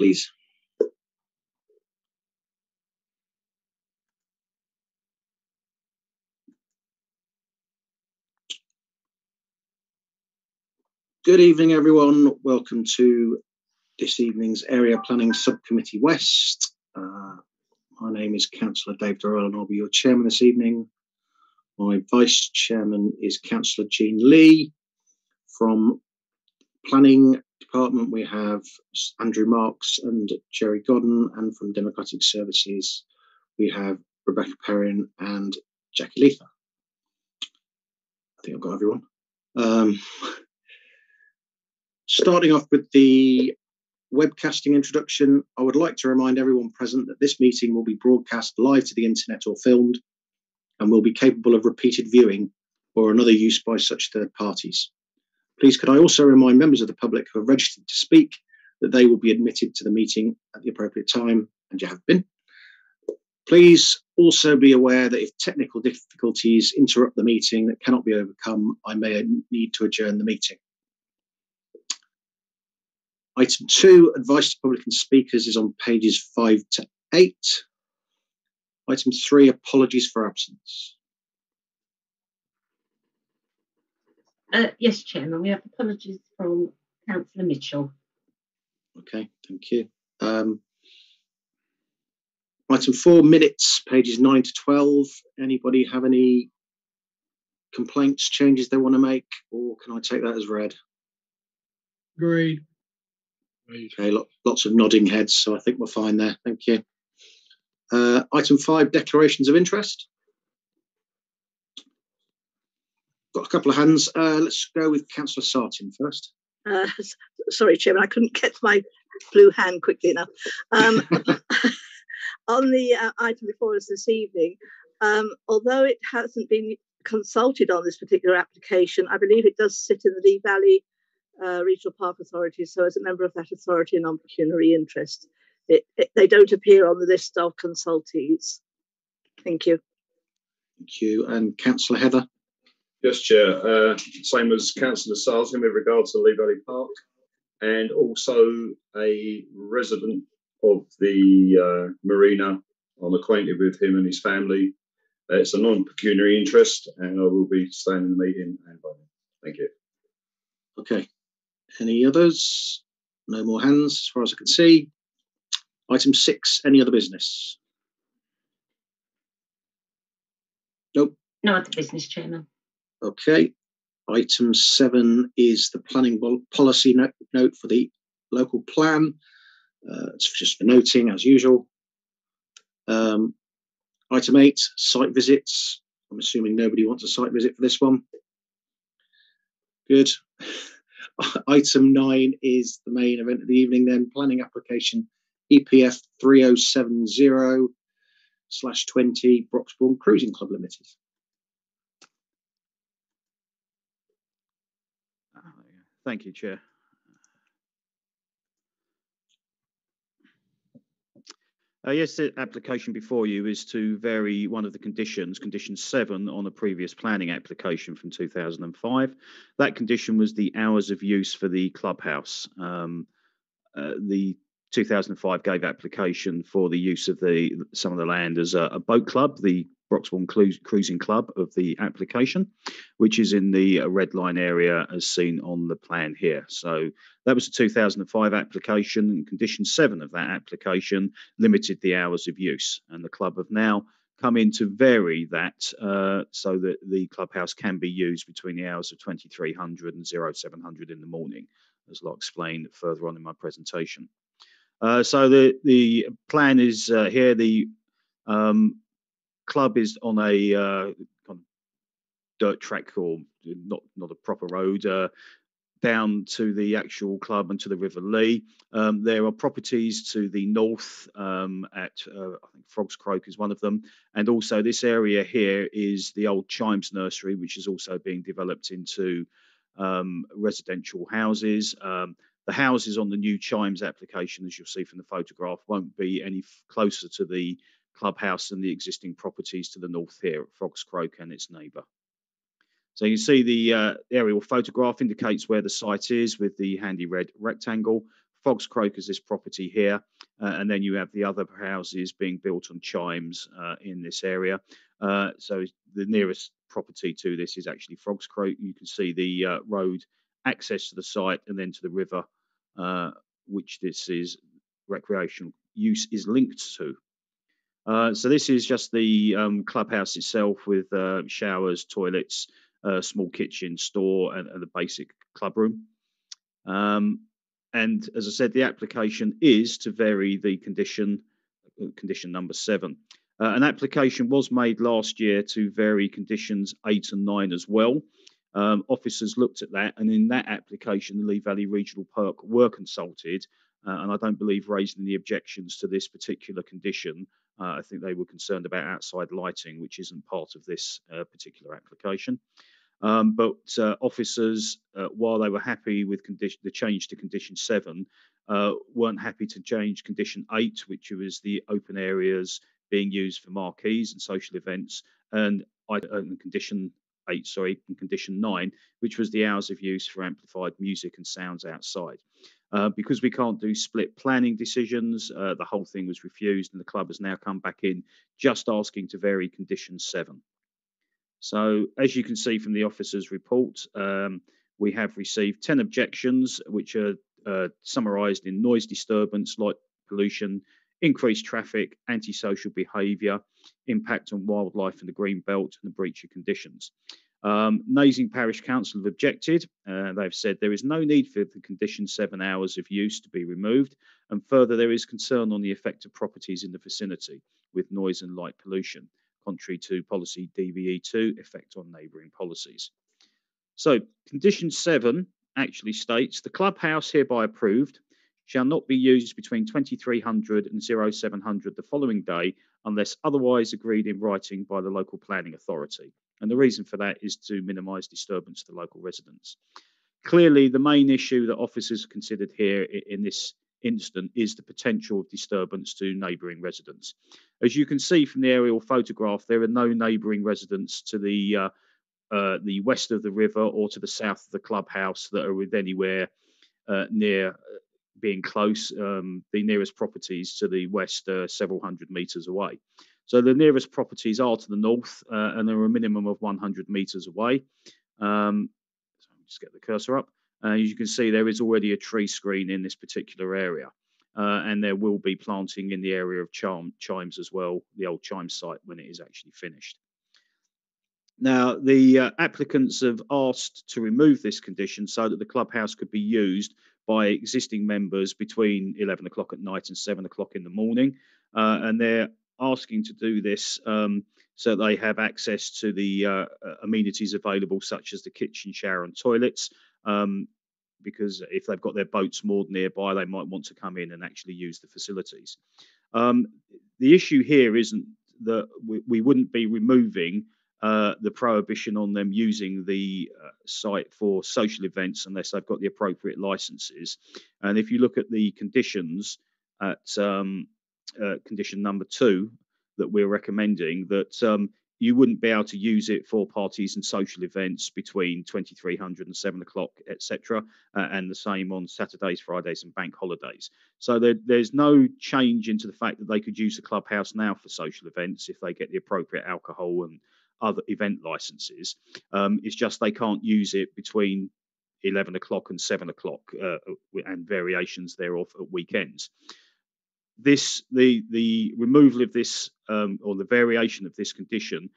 please. Good evening, everyone. Welcome to this evening's Area Planning Subcommittee West. My name is Councillor Dave Durrell and I'll be your chairman this evening. My vice chairman is Councillor Jean Lee. From Planning Department, we have Andrew Marks and Jerry Godden, and from Democratic Services, we have Rebecca Perrin and Jackie Letha. I think I've got everyone. Starting off with the webcasting introduction, I would like to remind everyone present that this meeting will be broadcast live to the internet or filmed and will be capable of repeated viewing or another use by such third parties. Please could I also remind members of the public who have registered to speak that they will be admitted to the meeting at the appropriate time, and you have been. Please also be aware that if technical difficulties interrupt the meeting that cannot be overcome, I may need to adjourn the meeting. Item 2, advice to public and speakers, is on pages 5 to 8. Item 3, apologies for absence. Yes, Chairman, we have apologies from Councillor Mitchell. Okay, thank you. Item 4, minutes, pages 9 to 12. Anybody have any complaints, changes they want to make, or can I take that as read? Agreed. Okay, lots of nodding heads, so I think we're fine there. Thank you. Item 5, declarations of interest. Got a couple of hands. Let's go with Councillor Sartin first. Sorry, Chairman, I couldn't get my blue hand quickly enough. On the item before us this evening, although it hasn't been consulted on this particular application, I believe it does sit in the Lee Valley Regional Park Authority, so as a member of that authority and on pecuniary interest, they don't appear on the list of consultees. Thank you. Thank you. And Councillor Heather? Yes, Chair. Same as Councillor Sartin with regards to Lee Valley Park, and also a resident of the marina. I'm acquainted with him and his family. It's a non-pecuniary interest, and I will be staying in the meeting and voting. Thank you. Okay. Any others? No more hands as far as I can see. Item 6, any other business? Nope. No other business, Chairman. Okay. Item 7 is the planning policy note for the local plan. It's just for noting, as usual. Item 8, site visits. I'm assuming nobody wants a site visit for this one. Good. Item 9 is the main event of the evening then, planning application EPF 3070/20 Broxbourne Cruising Club Limited. Thank you, Chair. Yes, the application before you is to vary one of the conditions, condition 7, on a previous planning application from 2005. That condition was the hours of use for the clubhouse. The 2005 gave application for the use of some of the land as a boat club, the Broxbourne Cruising Club of the application, which is in the red line area as seen on the plan here. So that was a 2005 application, and condition 7 of that application limited the hours of use, and the club have now come in to vary that so that the clubhouse can be used between the hours of 2300 and 0700 in the morning, as I'll explain further on in my presentation. So the plan is here. The club is on a kind of dirt track, or not a proper road, down to the actual club and to the River Lee. There are properties to the north at I think Frogs Croak is one of them, and also this area here is the old Chimes Nursery, which is also being developed into residential houses. The houses on the new Chimes application, as you'll see from the photograph, won't be any closer to the clubhouse than the existing properties to the north here at Frogs Croak and its neighbour. So you can see the aerial photograph indicates where the site is with the handy red rectangle. Fogs Croak is this property here, and then you have the other houses being built on chimes in this area. So the nearest property to this is actually Frogs Croak. You can see the road access to the site and then to the river, which this is recreational use is linked to. So this is just the clubhouse itself with showers, toilets, small kitchen, store, and a basic club room. And as I said, the application is to vary the condition number 7. An application was made last year to vary conditions 8 and 9 as well. Officers looked at that, and in that application, the Lee Valley Regional Park were consulted, and I don't believe raised any objections to this particular condition. I think they were concerned about outside lighting, which isn't part of this particular application. But officers, while they were happy with the change to condition 7, weren't happy to change condition 8, which was the open areas being used for marquees and social events, and condition 8, and condition 9, which was the hours of use for amplified music and sounds outside. Because we can't do split planning decisions, the whole thing was refused, and the club has now come back in just asking to vary condition 7. So as you can see from the officer's report, we have received 10 objections, which are summarised in noise disturbance, light pollution, increased traffic, antisocial behaviour, impact on wildlife in the green belt, and the breach of conditions. Nasing Parish Council have objected. They've said there is no need for the condition 7 hours of use to be removed, and further there is concern on the effect of properties in the vicinity with noise and light pollution, contrary to policy DVE2, effect on neighbouring policies. So condition 7 actually states the clubhouse hereby approved shall not be used between 2300 and 0700 the following day unless otherwise agreed in writing by the local planning authority. And the reason for that is to minimise disturbance to local residents. Clearly, the main issue that officers considered here in this instant is the potential of disturbance to neighbouring residents. As you can see from the aerial photograph, there are no neighbouring residents to the west of the river or to the south of the clubhouse that are with anywhere near being close. The nearest properties to the west are several hundred metres away. So the nearest properties are to the north, and they're a minimum of 100 metres away. So just get the cursor up. As you can see, there is already a tree screen in this particular area, and there will be planting in the area of chimes as well, the old chime site, when it is actually finished. Now, the applicants have asked to remove this condition so that the clubhouse could be used by existing members between 11 o'clock at night and 7 o'clock in the morning, and they're asking to do this so they have access to the amenities available, such as the kitchen, shower and toilets, because if they've got their boats moored nearby, they might want to come in and actually use the facilities. The issue here isn't that we wouldn't be removing the prohibition on them using the site for social events unless they've got the appropriate licenses. And if you look at the conditions at condition number 2 that we're recommending, that you wouldn't be able to use it for parties and social events between 2300 and 7 o'clock, etc., and the same on Saturdays, Fridays and bank holidays. So there's no change into the fact that they could use the clubhouse now for social events if they get the appropriate alcohol and other event licenses. It's just they can't use it between 11 o'clock and 7 o'clock and variations thereof at weekends. The removal of this or the variation of this condition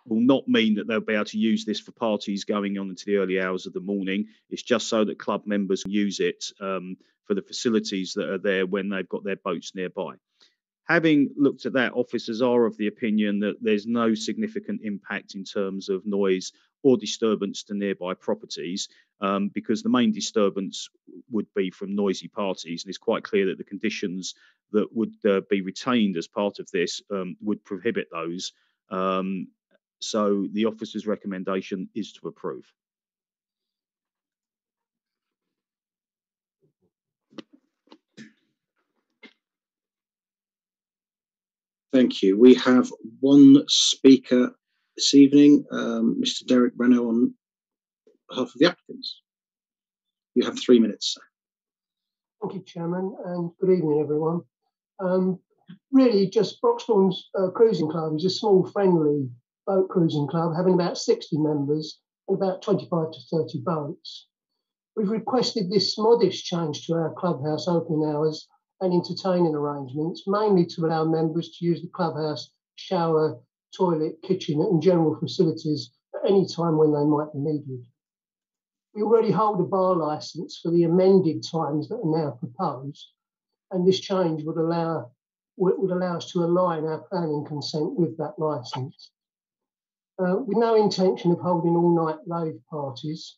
will not mean that they'll be able to use this for parties going on into the early hours of the morning. It's just so that club members can use it for the facilities that are there when they've got their boats nearby. Having looked at that, officers are of the opinion that there's no significant impact in terms of noise or disturbance to nearby properties, because the main disturbance would be from noisy parties, and it's quite clear that the conditions that would be retained as part of this would prohibit those. So the officer's recommendation is to approve. Thank you. We have one speaker this evening, Mr. Derek Renault, on behalf of the applicants. You have 3 minutes, sir. Thank you, Chairman, and good evening, everyone. Really, just Broxbourne's Cruising Club is a small, friendly boat cruising club having about 60 members and about 25 to 30 boats. We've requested this modest change to our clubhouse opening hours and entertaining arrangements, mainly to allow members to use the clubhouse shower, toilet, kitchen and general facilities at any time when they might be needed. We already hold a bar licence for the amended times that are now proposed, and this change would allow us to align our planning consent with that licence. With no intention of holding all-night rave parties,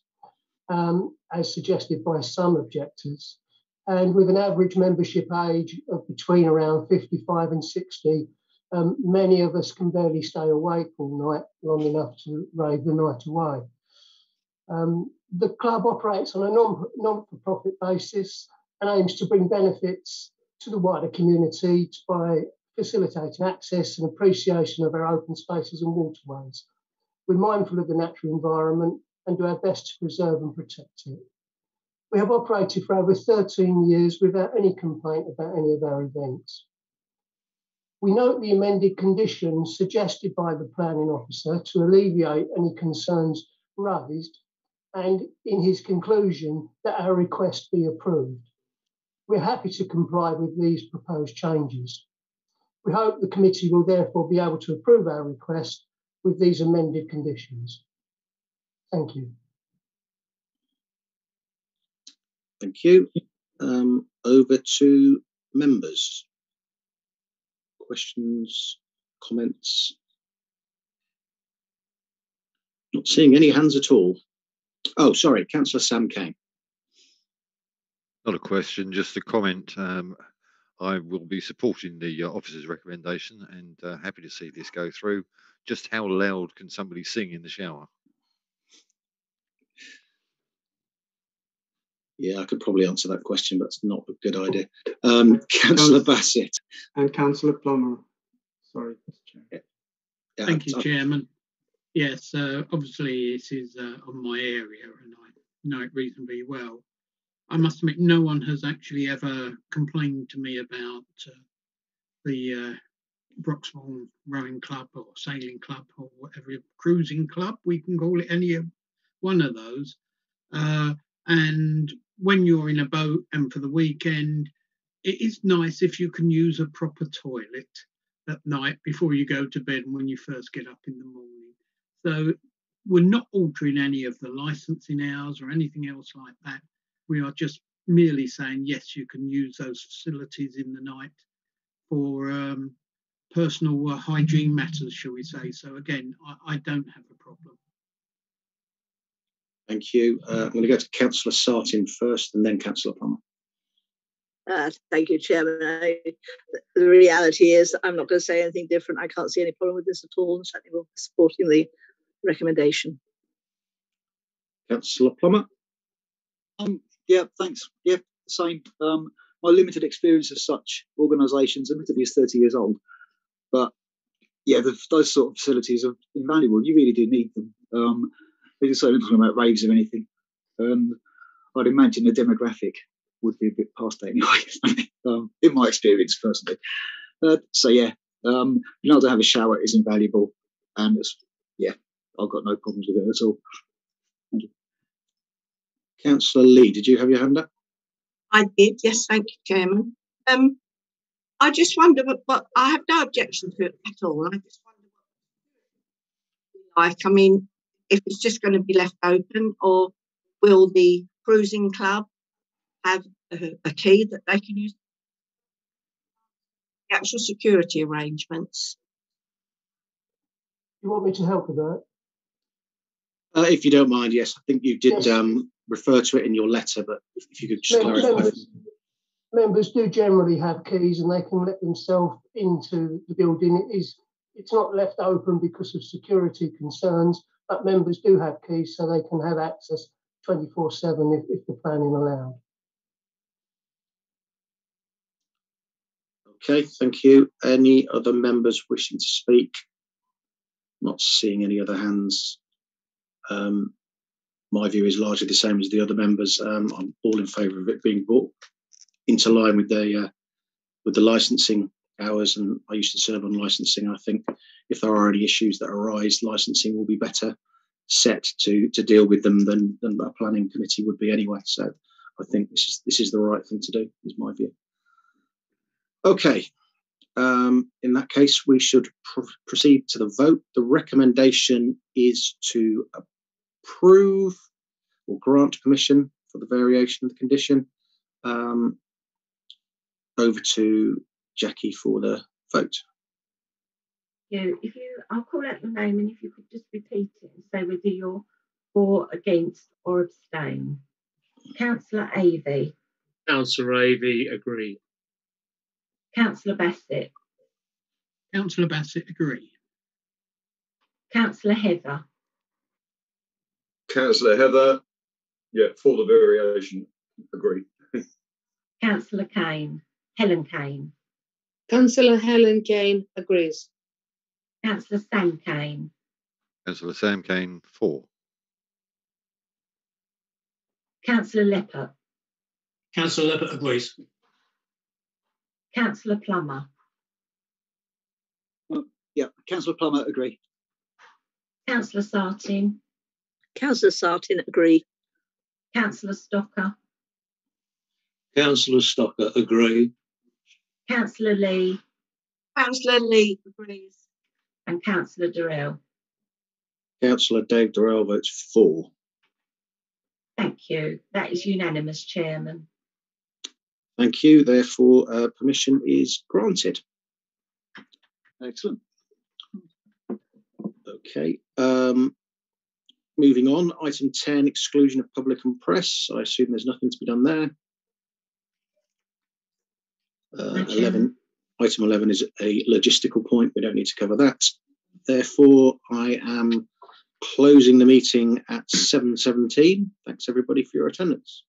as suggested by some objectors, and with an average membership age of between around 55 and 60, many of us can barely stay awake all night long enough to rave the night away. The club operates on a non-for-profit basis and aims to bring benefits to the wider community by facilitating access and appreciation of our open spaces and waterways. We're mindful of the natural environment and do our best to preserve and protect it. We have operated for over 13 years without any complaint about any of our events. We note the amended conditions suggested by the planning officer to alleviate any concerns raised, and in his conclusion that our request be approved. We're happy to comply with these proposed changes. We hope the committee will therefore be able to approve our request with these amended conditions. Thank you. Thank you. Over to members. Questions, comments? Not seeing any hands at all. Oh, sorry, Councillor Sam Kane. Not a question, just a comment. I will be supporting the officer's recommendation and happy to see this go through. Just how loud can somebody sing in the shower? Yeah, I could probably answer that question, but it's not a good idea. Councillor Bassett. And Councillor Plummer. Sorry, Mr. Chair. Yeah, Thank you, Chairman. Yes, obviously this is on my area and I know it reasonably well. I must admit no one has actually ever complained to me about the Broxbourne Rowing Club or Sailing Club or whatever, cruising club, we can call it any one of those. And when you're in a boat and for the weekend, it is nice if you can use a proper toilet at night before you go to bed and when you first get up in the morning. So we're not altering any of the licensing hours or anything else like that. We are just merely saying, yes, you can use those facilities in the night for personal hygiene matters, shall we say. So again, I don't have a problem. Thank you. I'm going to go to Councillor Sartin first and then Councillor Plummer. Thank you, Chairman. The reality is I'm not going to say anything different. I can't see any problem with this at all, and certainly will be supporting the recommendation. Councillor Plummer. Yeah, thanks. Yeah, same. My limited experience of such organisations, admittedly, is 30 years old, but yeah, those sort of facilities are invaluable. You really do need them. They just say anything about raves or anything. I'd imagine the demographic would be a bit past that anyway, in my experience personally. So yeah, being able to have a shower is invaluable, and yeah, I've got no problems with it at all. Thank you. Councillor Lee, did you have your hand up? I did, yes, thank you, Chairman. I just wonder, but I have no objection to it at all. I just wonder what, I mean, if it's just going to be left open, or will the cruising club have a key that they can use? The actual security arrangements. You want me to help with that? If you don't mind, yes. I think you did refer to it in your letter, but if you could just clarify. Members do generally have keys and they can let themselves into the building. It's not left open because of security concerns, but members do have keys so they can have access 24/7 if the planning allowed. Okay, thank you. Any other members wishing to speak? Not seeing any other hands. My view is largely the same as the other members. I'm all in favour of it being brought into line with the licensing hours. And I used to serve on licensing. I think if there are any issues that arise, licensing will be better set to deal with them than a planning committee would be anyway. So I think this is the right thing to do, is my view. Okay. In that case, we should proceed to the vote. The recommendation is to approve or grant permission for the variation of the condition. Over to Jackie for the vote. I'll call out your name, and if you could just repeat it and say whether you're for, against, or abstain. Councillor Avey. Councillor Avey, agree. Councillor Bassett. Councillor Bassett, agree. Councillor Heather. Councillor Heather, yeah, for the variation, agree. Councillor Kane. Helen Kane. Councillor Helen Kane agrees. Councillor Sam Kane. Councillor Sam Kane, for. Councillor Leppert. Councillor Leppert agrees. Councillor Plummer. Yeah, Councillor Plummer, agree. Councillor Sartin. Councillor Sartin, agree. Councillor Stocker. Councillor Stocker, agree. Councillor Lee. Councillor Lee agrees. And Councillor Durrell. Councillor Dave Durrell votes for. Thank you. That is unanimous, Chairman. Thank you. Therefore, permission is granted. Excellent. Okay. Moving on, item 10, exclusion of public and press. I assume there's nothing to be done there. 11. Item 11 is a logistical point. We don't need to cover that. Therefore, I am closing the meeting at 7:17. Thanks, everybody, for your attendance.